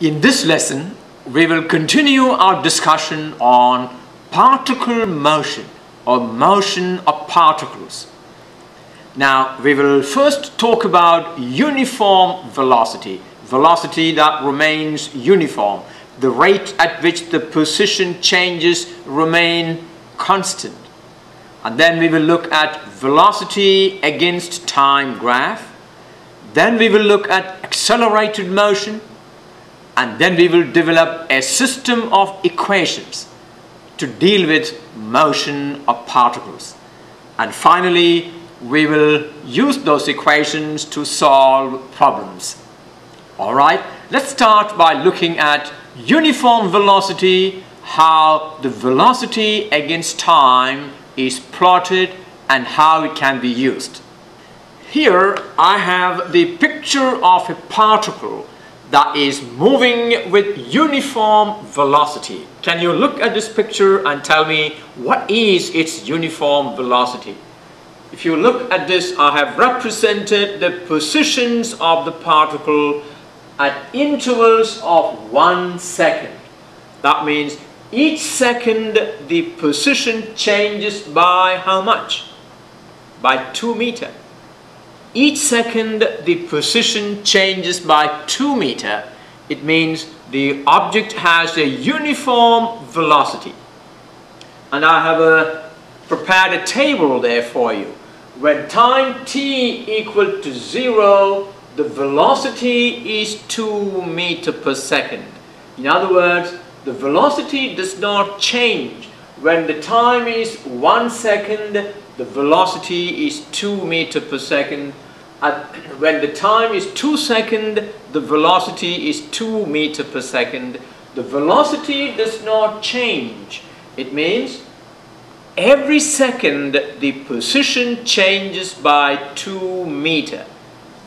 In this lesson, we will continue our discussion on particle motion or motion of particles. Now, we will first talk about uniform velocity, velocity that remains uniform, the rate at which the position changes remain constant. And then we will look at velocity against time graph. Then we will look at accelerated motion. And then we will develop a system of equations to deal with motion of particles. And finally, we will use those equations to solve problems. Alright, let's start by looking at uniform velocity, how the velocity against time is plotted and how it can be used. Here I have the picture of a particle that is moving with uniform velocity. Can you look at this picture and tell me what is its uniform velocity? If you look at this, I have represented the positions of the particle at intervals of 1 second. That means each second the position changes by how much? By 2 meters. Each second the position changes by 2 meters. It means the object has a uniform velocity. And I have prepared a table there for you. When time t equal to 0, the velocity is 2 meters per second. In other words, the velocity does not change. When the time is 1 second, the velocity is 2 meters per second. When the time is 2 seconds, the velocity is 2 meters per second. The velocity does not change. It means every second the position changes by 2 meters.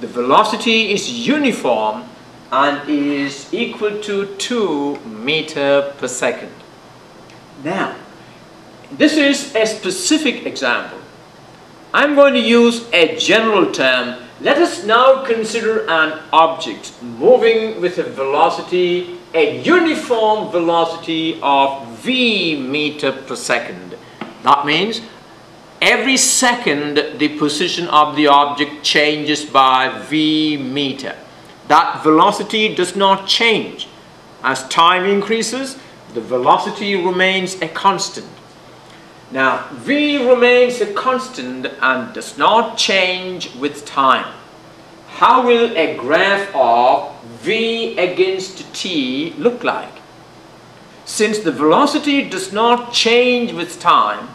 The velocity is uniform and is equal to 2 meters per second. Now, this is a specific example. I'm going to use a general term. Let us now consider an object moving with a velocity, a uniform velocity of v meters per second. That means every second the position of the object changes by v meter. That velocity does not change. As time increases, the velocity remains a constant. Now, v remains a constant and does not change with time. How will a graph of v against t look like? Since the velocity does not change with time,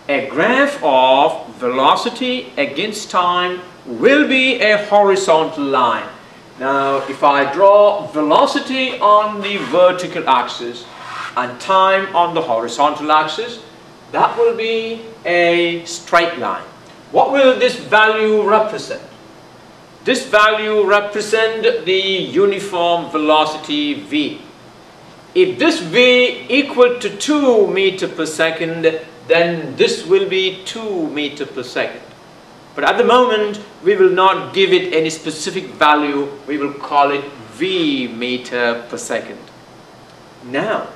a graph of velocity against time will be a horizontal line. Now, if I draw velocity on the vertical axis and time on the horizontal axis, that will be a straight line. What will this value represent? This value represents the uniform velocity v. If this v equal to 2 meters per second, then this will be 2 meters per second. But at the moment, we will not give it any specific value. We will call it v meter per second. Now,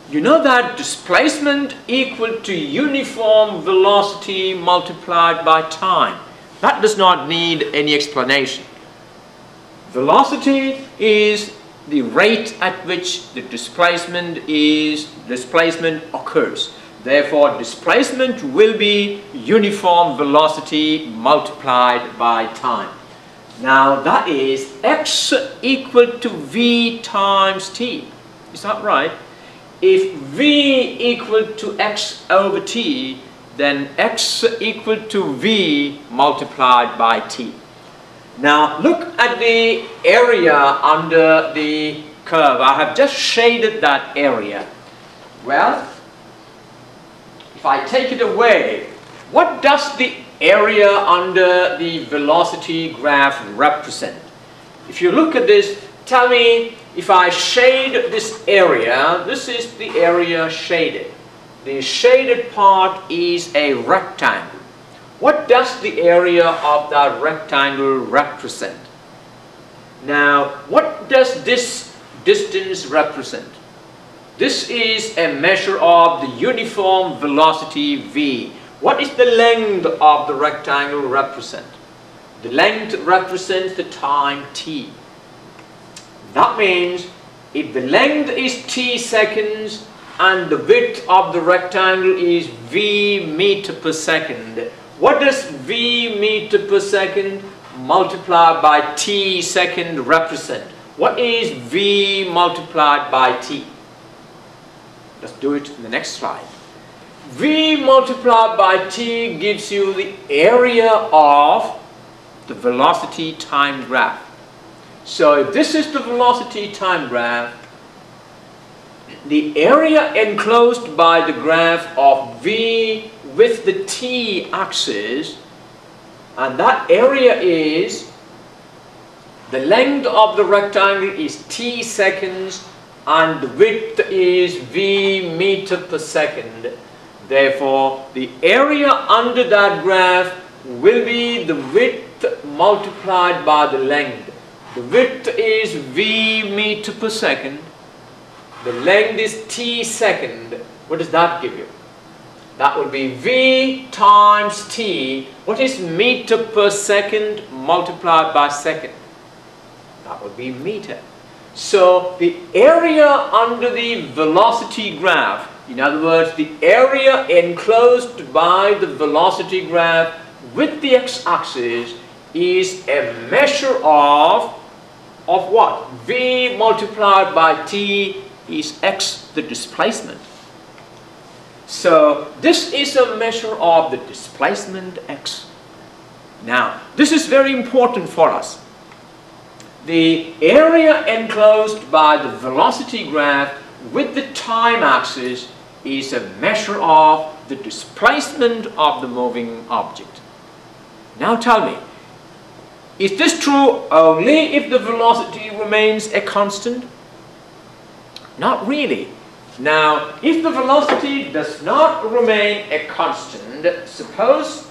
you know that displacement equal to uniform velocity multiplied by time. That does not need any explanation. Velocity is the rate at which the displacement occurs. Therefore, displacement will be uniform velocity multiplied by time. Now, that is x equal to v times t. Is that right? If v equal to x over t, then x equal to v multiplied by t. Now look at the area under the curve. I have just shaded that area. Well, if I take it away, what does the area under the velocity graph represent? If you look at this, tell me, if I shade this area, this is the area shaded. The shaded part is a rectangle. What does the area of that rectangle represent? Now, what does this distance represent? This is a measure of the uniform velocity v. What is the length of the rectangle represent? The length represents the time t. That means if the length is t seconds and the width of the rectangle is v meter per second, what does v meter per second multiplied by t second represent? What is v multiplied by t? Let's do it in the next slide. V multiplied by t gives you the area of the velocity time graph. So if this is the velocity time graph, the area enclosed by the graph of v with the t axis, and that area is the length of the rectangle is t seconds and the width is v meter per second. Therefore, the area under that graph will be the width multiplied by the length. The width is v meter per second. The length is t second. What does that give you? That would be v times t. What is meter per second multiplied by second? That would be meter. So the area under the velocity graph, in other words, the area enclosed by the velocity graph with the x-axis, is a measure of what? V multiplied by t is x, the displacement. So this is a measure of the displacement x. Now, this is very important for us. The area enclosed by the velocity graph with the time axis is a measure of the displacement of the moving object. Now tell me, is this true only if the velocity remains a constant? Not really. Now, if the velocity does not remain a constant, suppose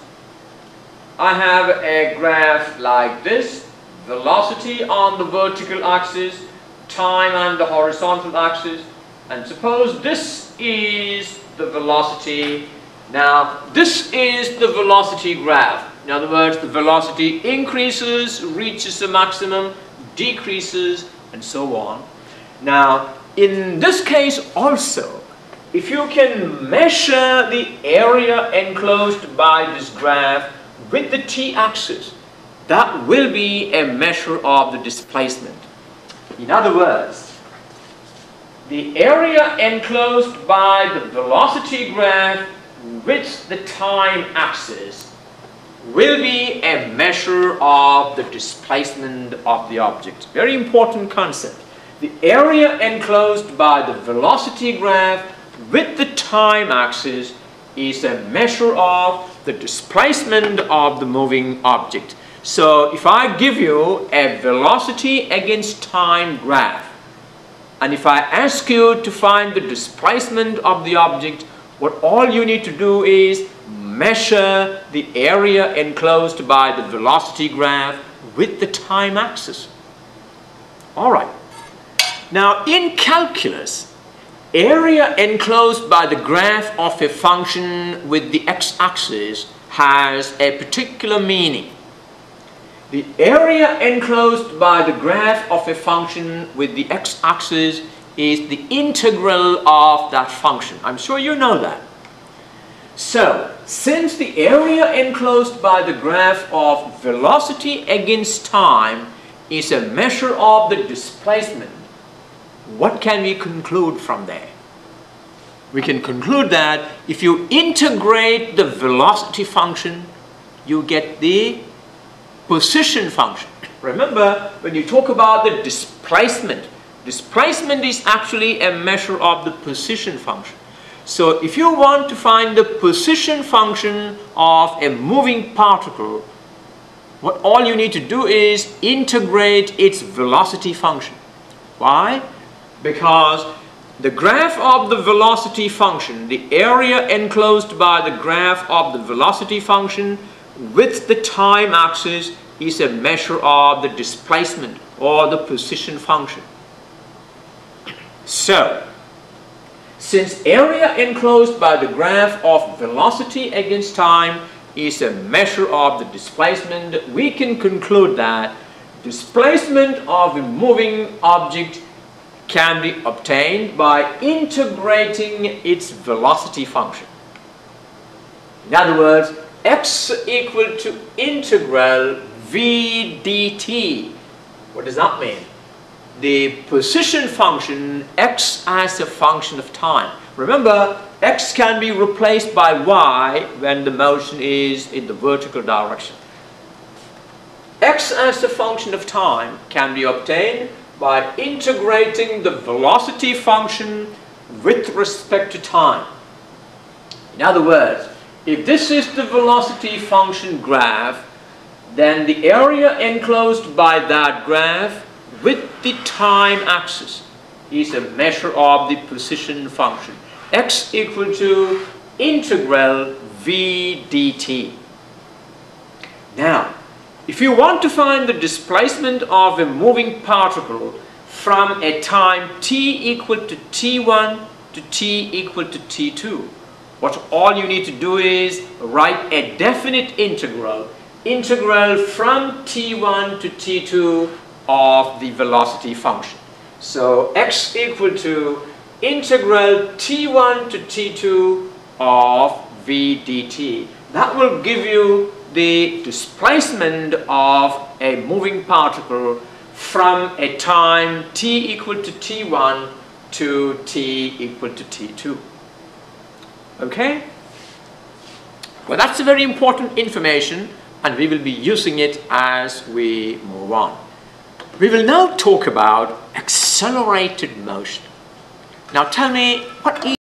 I have a graph like this, velocity on the vertical axis, time on the horizontal axis, and suppose this is the velocity. Now, this is the velocity graph. In other words, the velocity increases, reaches a maximum, decreases, and so on. Now, in this case also, if you can measure the area enclosed by this graph with the t-axis, that will be a measure of the displacement. In other words, the area enclosed by the velocity graph with the time axis will be a measure of the displacement of the object. Very important concept. The area enclosed by the velocity graph with the time axis is a measure of the displacement of the moving object. So if I give you a velocity against time graph, and if I ask you to find the displacement of the object, what all you need to do is measure the area enclosed by the velocity graph with the time axis. Alright. Now in calculus, area enclosed by the graph of a function with the x-axis has a particular meaning. The area enclosed by the graph of a function with the x-axis is the integral of that function. I'm sure you know that. So, since the area enclosed by the graph of velocity against time is a measure of the displacement, what can we conclude from there? We can conclude that if you integrate the velocity function, you get the position function. Remember, when you talk about the displacement, displacement is actually a measure of the position function. So if you want to find the position function of a moving particle, what all you need to do is integrate its velocity function. Why? Because the graph of the velocity function, the area enclosed by the graph of the velocity function with the time axis is a measure of the displacement or the position function. So, since area enclosed by the graph of velocity against time is a measure of the displacement, we can conclude that displacement of a moving object can be obtained by integrating its velocity function. In other words, x equal to integral v dt. What does that mean? The position function x as a function of time. Remember, x can be replaced by y when the motion is in the vertical direction. X as a function of time can be obtained by integrating the velocity function with respect to time. In other words, if this is the velocity function graph, then the area enclosed by that graph with the time axis is a measure of the position function. X equal to integral v dt. Now, if you want to find the displacement of a moving particle from a time t equal to t1 to t equal to t2, what all you need to do is write a definite integral from t1 to t2 of the velocity function. So x equal to integral t1 to t2 of v dt. That will give you the displacement of a moving particle from a time t equal to t1 to t equal to t2. Okay? Well, that's a very important information, and we will be using it as we move on. We will now talk about accelerated motion. Now tell me, what is